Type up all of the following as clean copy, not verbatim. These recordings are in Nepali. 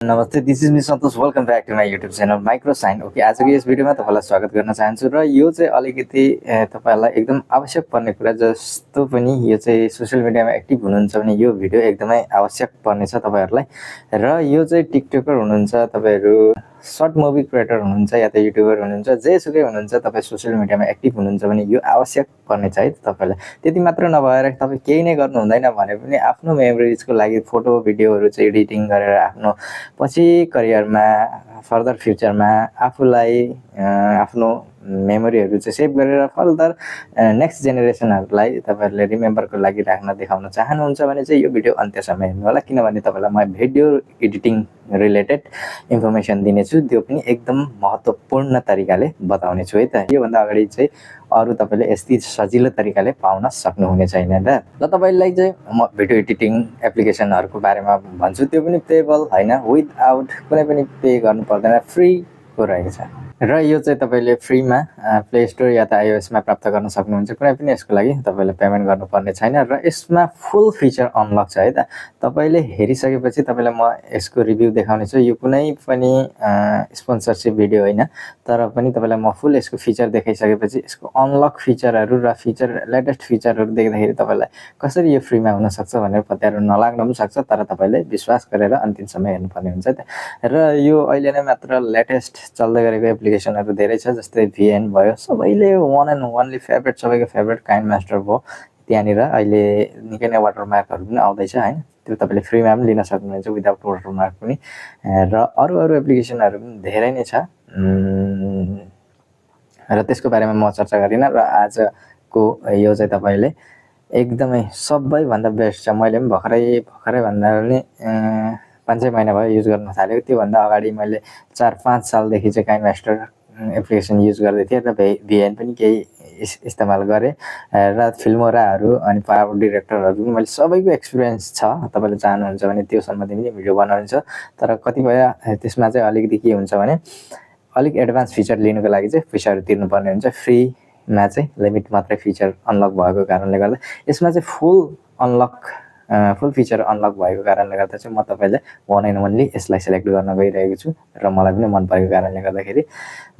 नमस्ते, this is me Santosh. Welcome back to my YouTube channel micro sign. Okay, आजको यस भिडियोमा तपाईँलाई स्वागत गर्न चाहन्छु र यो चाहिँ अलिकति तपाईँहरूलाई एकदम आवश्यक पर्ने कुरा, जस्तो पनि यो चाहिँ सोसियल मिडियामा एक्टिभ हुनुहुन्छ भने यो भिडियो एकदमै आवश्यक पर्नेछ तपाईँहरूलाई। र यो चाहिँ टिकटकर हुनुहुन्छ तपाईँहरू, सर्ट मुभी क्रिएटर हुनुहुन्छ या त युट्युबर हुनुहुन्छ, जेसुकै हुनुहुन्छ, तपाईँ सोसियल मिडियामा एक्टिभ हुनुहुन्छ भने यो आवश्यक पर्नेछ है तपाईँलाई। त्यति मात्र नभएर तपाईँ केही नै गर्नु हुँदैन भने पनि आफ्नो मेमोरिजको लागि फोटो भिडियोहरू चाहिँ एडिटिङ गरेर आफ्नो पछि करियरमा, फर्दर फ्युचरमा आफूलाई आफ्नो मेमोरीहरू चाहिँ सेभ गरेर फर्दर नेक्स्ट जेनेरेसनहरूलाई तपाईँहरूले रिमेम्बरको लागि राख्न देखाउन चाहनुहुन्छ भने चाहिँ यो भिडियो अन्त्यसम्म हेर्नु होला, किनभने तपाईँलाई म भिडियो एडिटिङ रिलेटेड इन्फर्मेसन दिनेछु, त्यो पनि एकदम महत्त्वपूर्ण तरिकाले बताउने छु है त। योभन्दा अगाडि चाहिँ अरू तपाईँले यस्तै सजिलो तरिकाले पाउन सक्नुहुने छैन र तपाईँलाई चाहिँ म भिडियो एडिटिङ एप्लिकेसनहरूको बारेमा भन्छु। त्यो पनि पेबल होइन, विदाउट कुनै पनि पे गर्नु पर्दैन, फ्रीको रहेको छ। र यो चाहिँ तपाईँले फ्रीमा प्ले स्टोर या त iOS-मा प्राप्त गर्न सक्नुहुन्छ। कुनै पनि यसको लागि तपाईँले पेमेन्ट गर्नुपर्ने छैन र यसमा फुल फिचर अनलक छ है त। तपाईँले हेरिसकेपछि तपाईँलाई म यसको रिभ्यू देखाउने छु। यो कुनै पनि स्पोन्सरसिप भिडियो होइन, तर पनि तपाईँलाई म फुल यसको फिचर देखाइसकेपछि यसको अनलक फिचरहरू र लेटेस्ट फिचरहरू देख्दाखेरि तपाईँलाई कसरी यो फ्रीमा हुनसक्छ भनेर पत्याएर नलाग्न पनि सक्छ, तर तपाईँले विश्वास गरेर अन्तिमसम्म हेर्नुपर्ने हुन्छ त। र यो अहिले नै मात्र लेटेस्ट चल्दै गरेको एप्लिकेसनहरू धेरै छ, जस्तै VN भयो, सबैले वान एन्ड ओन्ली फेभरेट, सबैको फेभरेट काइन्ड मास्टर भयो। त्यहाँनिर अहिले निकै नै वाटरमार्कहरू पनि आउँदैछ होइन, त्यो तपाईँले फ्रीमा पनि लिन सक्नुहुन्छ विदाउट वाटरमार्क पनि। र अरू एप्लिकेसनहरू पनि धेरै नै छ र त्यसको बारेमा म चर्चा गरिनँ। र आजको यो चाहिँ तपाईँले एकदमै सबैभन्दा बेस्ट छ। मैले पनि भर्खरै भन्दा पनि 5-6 महिना भयो युज गर्न थालेको। त्योभन्दा अगाडि मैले 4-5 सालदेखि चाहिँ काइन्ड मास्टर एप्लिकेसन युज गर्दै थिएँ र VN पनि केही इस्तेमाल गरेँ र फिल्मोराहरू अनि पावर डिरेक्टरहरू पनि मैले सबैको एक्सपिरियन्स छ। तपाईँले चाहनुहुन्छ भने त्यो सम्बन्धी पनि भिडियो बनाउनुहुन्छ, तर कतिपय त्यसमा चाहिँ अलिकति के हुन्छ भने अलिक एडभान्स फिचर लिनुको लागि चाहिँ पैसाहरू तिर्नुपर्ने हुन्छ। फ्रीमा चाहिँ लिमिट मात्रै फिचर अनलक भएको कारणले गर्दा यसमा चाहिँ फुल फिचर अनलक भएको कारणले गर्दा चाहिँ म तपाईँलाई वान एन्ड ओन्ली यसलाई सेलेक्ट गर्न गइरहेको छु र मलाई पनि मन परेको कारणले गर्दाखेरि।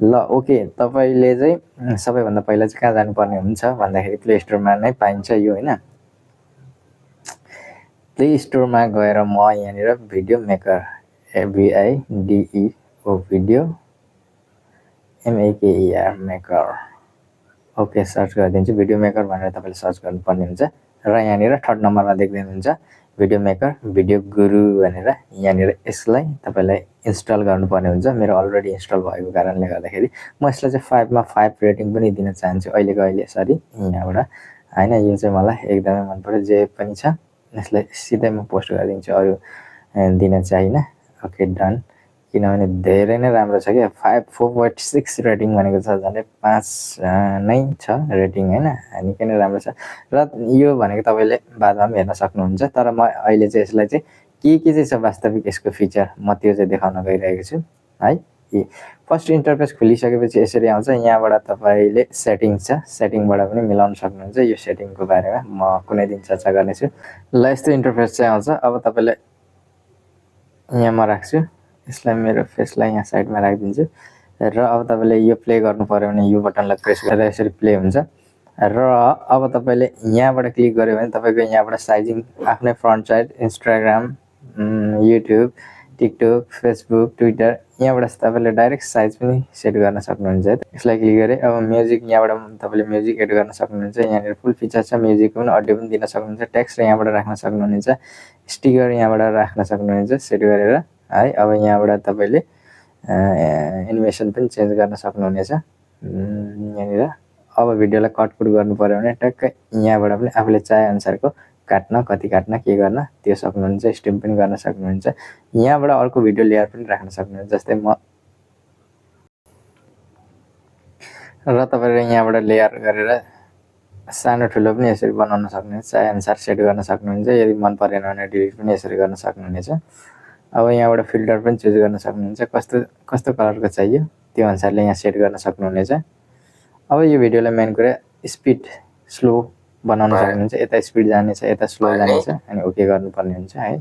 ल ओके, तपाईँले चाहिँ सबैभन्दा पहिला चाहिँ कहाँ जानुपर्ने हुन्छ भन्दाखेरि प्ले स्टोरमा नै पाइन्छ यो होइन। प्ले स्टोरमा गएर म यहाँनिर video maker VIDEO video MEKER maker okay search गरिदिन्छु। भिडियो मेकर भनेर तपाईँले सर्च गर्नुपर्ने हुन्छ र यहाँनिर थर्ड नम्बरमा देख्दै हुनुहुन्छ भिडियो मेकर भिडियो गुरु भनेर। यहाँनिर यसलाई तपाईँलाई इन्स्टल गर्नुपर्ने हुन्छ। मेरो अलरेडी इन्स्टल भएको कारणले गर्दाखेरि म यसलाई चाहिँ 5मा 5 रेटिङ पनि दिन चाहन्छु अहिले सरी यहाँबाट होइन। यो चाहिँ मलाई एकदमै मन पर्यो, जे पनि छ यसलाई सिधै म पोस्ट गरिदिन्छु, अरू दिन चाहिँ होइन। ओके डन, किनभने धेरै नै राम्रो छ कि 4.6 रेटिङ भनेको छ, झन्डै 5 नै छ रेटिङ होइन, निकै नै राम्रो छ। र यो भनेको तपाईँले बादमा पनि हेर्न सक्नुहुन्छ, तर म अहिले चाहिँ यसलाई चाहिँ के चाहिँ छ वास्तविक यसको फिचर म त्यो चाहिँ देखाउन गइरहेको छु है। फर्स्ट इन्टरफेस खोलिसकेपछि यसरी आउँछ। यहाँबाट तपाईँले सेटिङ्स छ, सेटिङबाट पनि मिलाउन सक्नुहुन्छ। यो सेटिङको बारेमा म कुनै दिन चर्चा गर्नेछु। ल यस्तो इन्टरफेस चाहिँ आउँछ। अब तपाईँले यहाँ म राख्छु यसलाई, मेरो फेसलाई यहाँ साइडमा राखिदिन्छु र अब तपाईँले यो प्ले गर्नु पऱ्यो भने यो बटनलाई प्रेस गरेर यसरी प्ले हुन्छ। र अब तपाईँले यहाँबाट क्लिक गर्यो भने तपाईँको यहाँबाट साइजिङ आफ्नै front side, Instagram, YouTube, TikTok, Facebook, Twitter, यहाँबाट तपाईँले डाइरेक्ट साइज पनि सेट गर्न सक्नुहुन्छ है। यसलाई क्लिक गरेँ। अब म्युजिक, यहाँबाट तपाईँले म्युजिक एड गर्न सक्नुहुन्छ। यहाँनिर फुल फिचर छ, म्युजिक पनि अडियो पनि दिन सक्नुहुन्छ। टेक्स्ट यहाँबाट राख्न सक्नुहुन्छ, स्टिकर यहाँबाट राख्न सक्नुहुन्छ सेट गरेर है। अब यहाँबाट तपाईँले एनिमेसन पनि चेन्ज गर्न सक्नुहुनेछ यहाँनिर। अब भिडियोलाई कटकुट गर्नु पऱ्यो भने टक्कै यहाँबाट पनि आफूले चाहे अनुसारको काट्न, कति काट्न, के गर्न त्यो सक्नुहुन्छ। स्ट्रिम पनि गर्न सक्नुहुन्छ। यहाँबाट अर्को भिडियो लेयर पनि राख्न सक्नुहुन्छ, जस्तै म र तपाईँले यहाँबाट लेयर गरेर सानो ठुलो पनि यसरी बनाउन सक्नुहुन्छ, चाहे अनुसार सेट गर्न सक्नुहुन्छ। यदि मन परेन भने डिलिट पनि यसरी गर्न सक्नुहुनेछ। अब यहाँबाट फिल्टर पनि चुज गर्न सक्नुहुन्छ, कस्तो कलरको चाहियो त्यो अनुसारले यहाँ सेट गर्न सक्नुहुनेछ। अब यो भिडियोलाई मेन कुरा स्पिड स्लो बनाउन सक्नुहुन्छ। यता स्पिड जानेछ, यता स्लो जानेछ, अनि ओके गर्नुपर्ने हुन्छ है।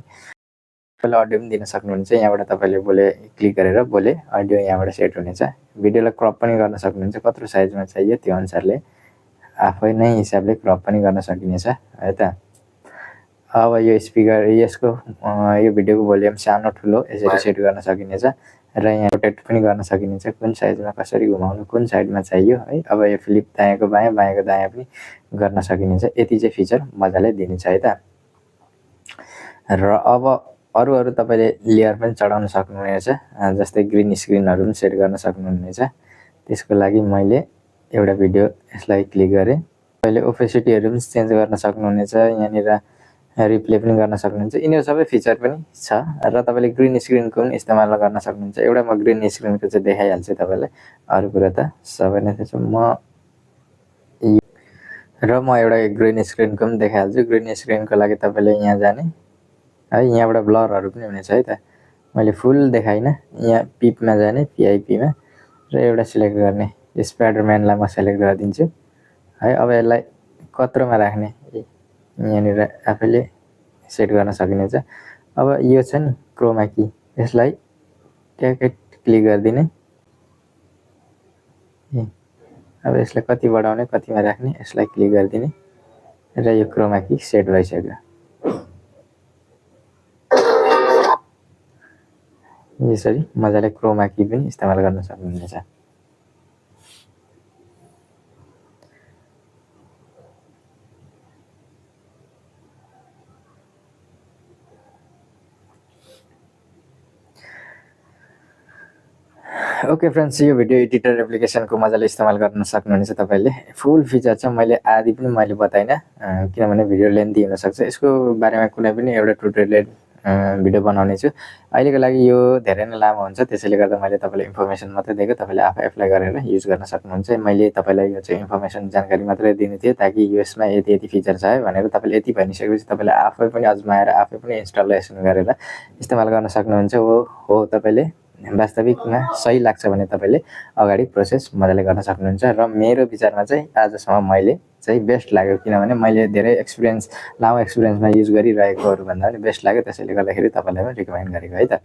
तपाईँले अडियो पनि दिन सक्नुहुन्छ। यहाँबाट तपाईँले बोले क्लिक गरेर बोले अडियो यहाँबाट सेट हुनेछ। भिडियोलाई क्रप पनि गर्न सक्नुहुन्छ, कत्रो साइजमा चाहियो त्यो अनुसारले आफै नै हिसाबले क्रप पनि गर्न सकिनेछ है त। अब यो स्पिकर यसको यो भिडियोको भोल्युम सानो ठुलो यसरी सेट गर्न सकिनेछ र यहाँ रोटेट पनि गर्न सकिनेछ, कुन साइजमा कसरी घुमाउनु, कुन साइडमा चाहियो है। अब यो फ्लिप दायाँको बायाँ बायाँको दायाँ पनि गर्न सकिनेछ। यति चाहिँ फिचर मजाले दिनेछ है त। र अब अरू तपाईँले लेयर पनि चढाउन सक्नुहुनेछ, जस्तै ग्रिन स्क्रिनहरू पनि सेट गर्न सक्नुहुनेछ। त्यसको लागि मैले एउटा भिडियो यसलाई क्लिक गरेँ। तपाईँले ओपेसिटीहरू पनि चेन्ज गर्न सक्नुहुनेछ, यहाँनिर रिप्ले पनि गर्न सक्नुहुन्छ। यिनीहरू सबै फिचर पनि छ र तपाईँले ग्रिन स्क्रिनको पनि इस्तेमाल गर्न सक्नुहुन्छ। एउटा म ग्रिन स्क्रिनको चाहिँ देखाइहाल्छु तपाईँलाई, अरू कुरा त सबै नै छ। म एउटा ग्रिन स्क्रिनको पनि देखाइहाल्छु। ग्रिन स्क्रिनको लागि तपाईँले यहाँ जाने है, यहाँबाट ब्लरहरू पनि हुनेछ है त। मैले फुल देखाइनँ, यहाँ पिपमा जाने, पिआइपीमा र एउटा सिलेक्ट गर्ने, स्पाइडरम्यानलाई म सेलेक्ट गरिदिन्छु है। अब यसलाई कत्रोमा राख्ने यहाँनिर आफैले सेट गर्न सकिनेछ। अब यो छ नि क्रोमा की, यसलाई ट्याक्कै क्लिक गरिदिने। अब यसलाई कति बढाउने कतिमा राख्ने यसलाई क्लिक गरिदिने र यो क्रोमा की सेट भइसक्यो। यसरी मजाले क्रोमा की पनि इस्तेमाल गर्न सक्नुहुनेछ। ओके फ्रेन्ड्स, यो भिडियो एडिटर एप्लिकेसनको मजाले इस्तेमाल गर्न सक्नुहुनेछ तपाईँले। फुल फिचर छ, मैले आदि पनि मैले बताइनँ किनभने भिडियो लेन्थी हुनसक्छ। यसको बारेमा कुनै पनि एउटा ट्युटोरियल भिडियो बनाउने छु। अहिलेको लागि यो धेरै नै लामो हुन्छ, त्यसैले गर्दा मैले तपाईँलाई इन्फर्मेसन मात्रै दिएको, तपाईँले आफै एप्लाई गरेर युज गर्न सक्नुहुन्छ। मैले तपाईँलाई यो चाहिँ इन्फर्मेसन जानकारी मात्रै दिनु थियो, ताकि यसमा यति फिचर छ है भनेर तपाईँले यति भनिसकेपछि तपाईँले आफै पनि अजमाएर आफै पनि इन्स्टलेसन गरेर इस्तेमाल गर्न सक्नुहुन्छ। हो तपाईँले वास्तविकमा सही लाग्छ भने तपाईँले अगाडि प्रोसेस मजाले गर्न सक्नुहुन्छ। र मेरो विचारमा चाहिँ आजसम्म मैले चाहिँ बेस्ट लाग्यो, किनभने मैले धेरै लामो एक्सपिरियन्समा युज गरिरहेकोहरू भन्दा पनि बेस्ट लाग्यो। त्यसैले गर्दाखेरि तपाईँलाई पनि रिकमेन्ड गरेको है त।